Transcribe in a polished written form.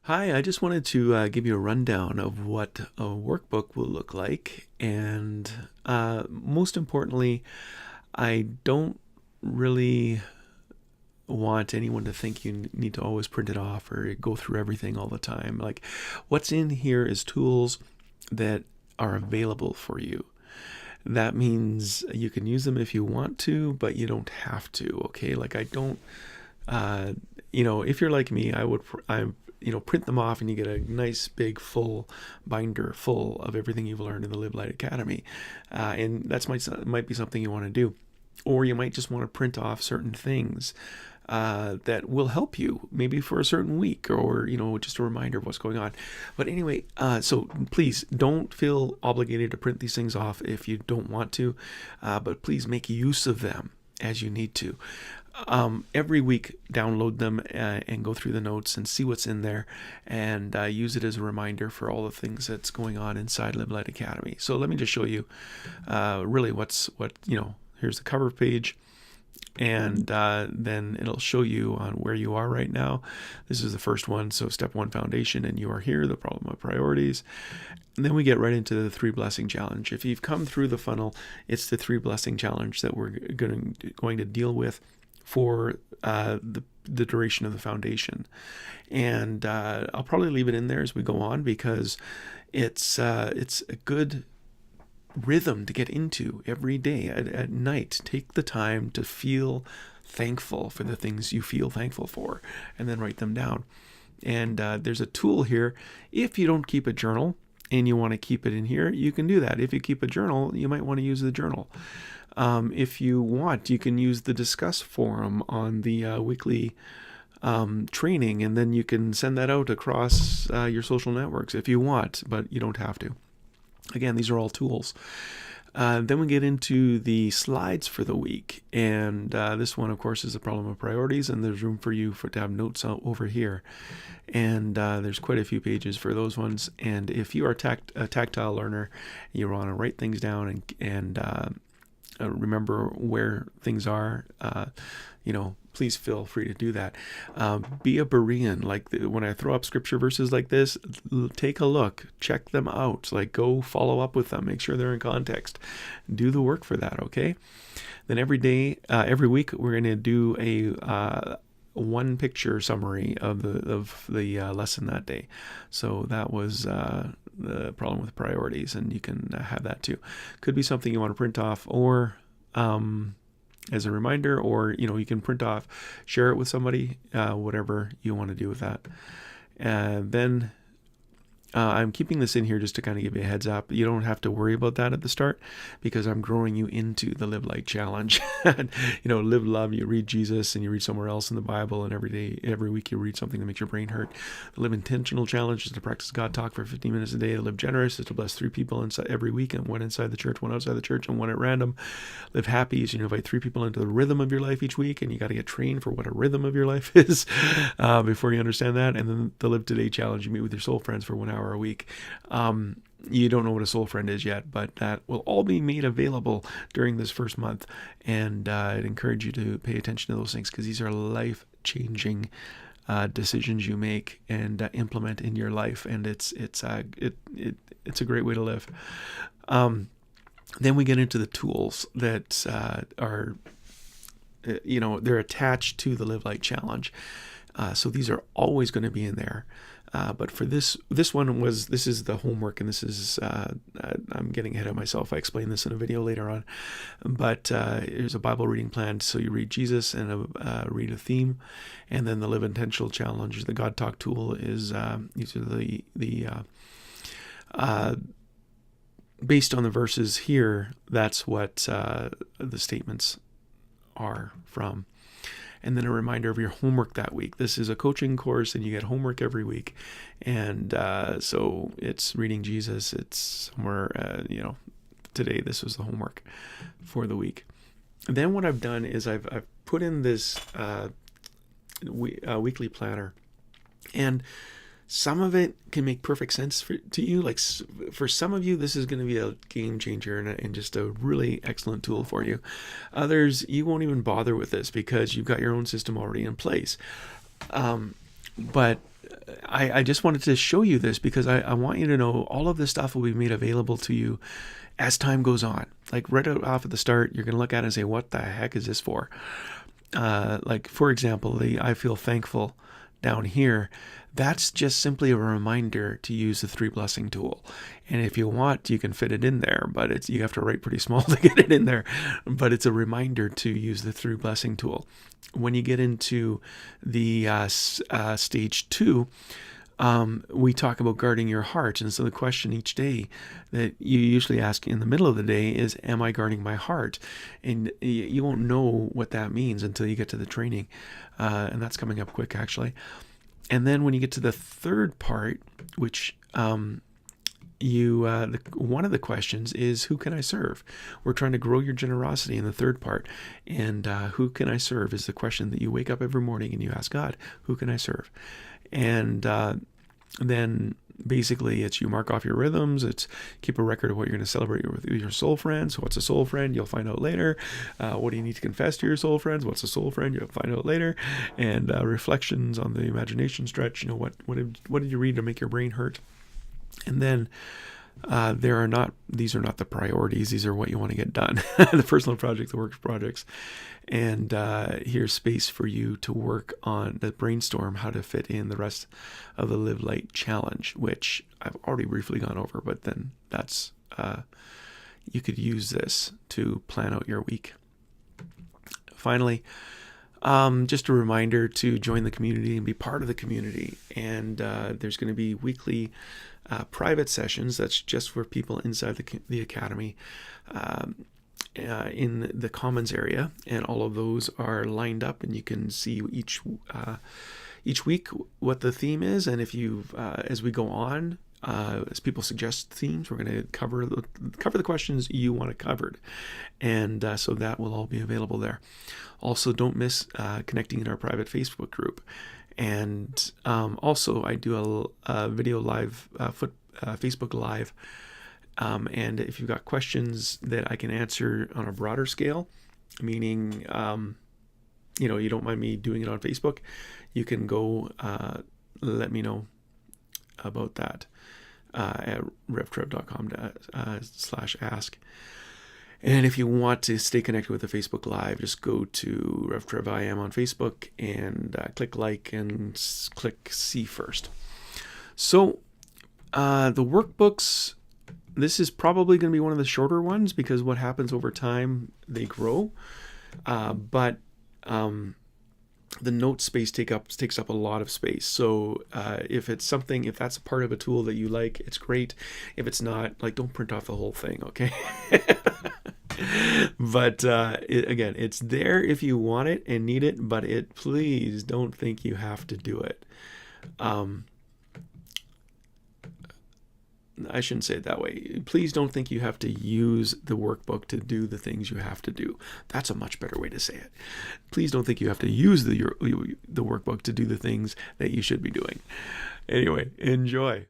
Hi, I just wanted to give you a rundown of what a workbook will look like. And most importantly, I don't really want anyone to think you need to always print it off or go through everything all the time. Like, what's in here is tools that are available for you. That means you can use them if you want to, but you don't have to. Okay, like I don't uh, if you're like me, print them off and you get a nice big full binder full of everything you've learned in the Live Light Academy, and that's might be something you want to do, or you might just want to print off certain things that will help you maybe for a certain week, or just a reminder of what's going on. But anyway, so please don't feel obligated to print these things off if you don't want to, but please make use of them as you need to. Every week, download them and go through the notes and see what's in there, and use it as a reminder for all the things that's going on inside Live Light Academy. So let me just show you really what here's the cover page, and then it'll show you on where you are right now. This is the first one, so step one, foundation, and you are here, the problem of priorities. And then we get right into the 3 blessing challenge. If you've come through the funnel, it's the 3 blessing challenge that we're going to deal with for the duration of the foundation. And I'll probably leave it in there as we go on, because it's a good rhythm to get into every day at night. Take the time to feel thankful for the things you feel thankful for, and then write them down. And there's a tool here. If you don't keep a journal and you want to keep it in here, you can do that. If you keep a journal, you might want to use the journal. If you want, you can use the discuss forum on the weekly training, and then you can send that out across your social networks if you want, but you don't have to. Again, these are all tools. Then we get into the slides for the week, and this one, of course, is the problem of priorities, and there's room for you to have notes over here. And there's quite a few pages for those ones. And if you are a tactile learner, you want to write things down and remember where things are, please feel free to do that. Be a Berean. Like when I throw up scripture verses like this, take a look, check them out, like go follow up with them, make sure they're in context, do the work for that. Okay. Then every every week, we're going to do a one picture summary of the lesson that day. So that was the problem with priorities, and you can have that too. Could be something you want to print off, or as a reminder, or you can print off, share it with somebody, whatever you want to do with that. And then I'm keeping this in here just to kind of give you a heads up. You don't have to worry about that at the start, because I'm growing you into the Live Light Challenge. Live, love, you read Jesus and you read somewhere else in the Bible, and every week you read something that makes your brain hurt. The Live Intentional Challenge is to practice God talk for 15 minutes a day. The Live Generous is to bless 3 people inside every week, and 1 inside the church, 1 outside the church, and 1 at random. Live Happy is you invite 3 people into the rhythm of your life each week, and you got to get trained for what a rhythm of your life is before you understand that. And then the Live Today Challenge, you meet with your soul friends for 1 hour a week. You don't know what a soul friend is yet, but that will all be made available during this first month. And I'd encourage you to pay attention to those things, because these are life-changing decisions you make and implement in your life, and it's a great way to live. Then we get into the tools that are they're attached to the Live Light Challenge. So these are always going to be in there. But for this one this is the homework, and this is, I'm getting ahead of myself. I explain this in a video later on, but here's a Bible reading plan. So you read Jesus and read a theme, and then the Live Intentional Challenge, the God Talk tool, is these are the based on the verses here. That's what the statements are from. And then a reminder of your homework that week. This is a coaching course, and you get homework every week. And so it's reading Jesus. It's somewhere, today this was the homework for the week. And then what I've done is I've put in this weekly planner. And some of it can make perfect sense to you. Like for some of you, this is going to be a game changer and just a really excellent tool for you. Others, you won't even bother with this because you've got your own system already in place. But I just wanted to show you this because I want you to know all of this stuff will be made available to you as time goes on. Like right off at the start, you're going to look at it and say, what the heck is this for? Like, for example, the I feel thankful down here, that's just simply a reminder to use the 3 blessing tool. And if you want, you can fit it in there, but you have to write pretty small to get it in there. But it's a reminder to use the 3 blessing tool. When you get into the stage 2, we talk about guarding your heart. And so the question each day that you usually ask in the middle of the day is, am I guarding my heart? And you won't know what that means until you get to the training. And that's coming up quick, actually. And then when you get to the third part, which one of the questions is, who can I serve? We're trying to grow your generosity in the third part. And who can I serve is the question that you wake up every morning and you ask God, who can I serve? And then basically it's you mark off your rhythms. It's keep a record of what you're going to celebrate with your soul friends. What's a soul friend? You'll find out later. What do you need to confess to your soul friends? What's a soul friend? You'll find out later. And reflections on the imagination stretch. What did you read to make your brain hurt? And then these are not the priorities. These are what you want to get done. The personal projects, the work projects. And here's space for you to work on the brainstorm how to fit in the rest of the Live Light Challenge, which I've already briefly gone over, but then that's, you could use this to plan out your week. Finally, just a reminder to join the community and be part of the community. And there's going to be weekly private sessions. That's just for people inside the academy in the commons area. And all of those are lined up, and you can see each week what the theme is. And if you, as we go on, as people suggest themes, we're going to cover the questions you want covered. And so that will all be available there. Also, don't miss connecting in our private Facebook group. And also, I do a video live, Facebook Live. And if you've got questions that I can answer on a broader scale, meaning, you don't mind me doing it on Facebook, you can go let me know about that at revtrev.com/ask. And if you want to stay connected with the Facebook Live, just go to RevTrevIM on Facebook and click like and click see first. So the workbooks, this is probably going to be one of the shorter ones because what happens over time, they grow. But the note space takes up a lot of space. So if that's a part of a tool that you like, it's great. If it's not, don't print off the whole thing, okay? But again, it's there if you want it and need it, but please don't think you have to do it. I shouldn't say it that way. Please don't think you have to use the workbook to do the things you have to do. That's a much better way to say it. Please don't think you have to use the workbook to do the things that you should be doing. Anyway, enjoy.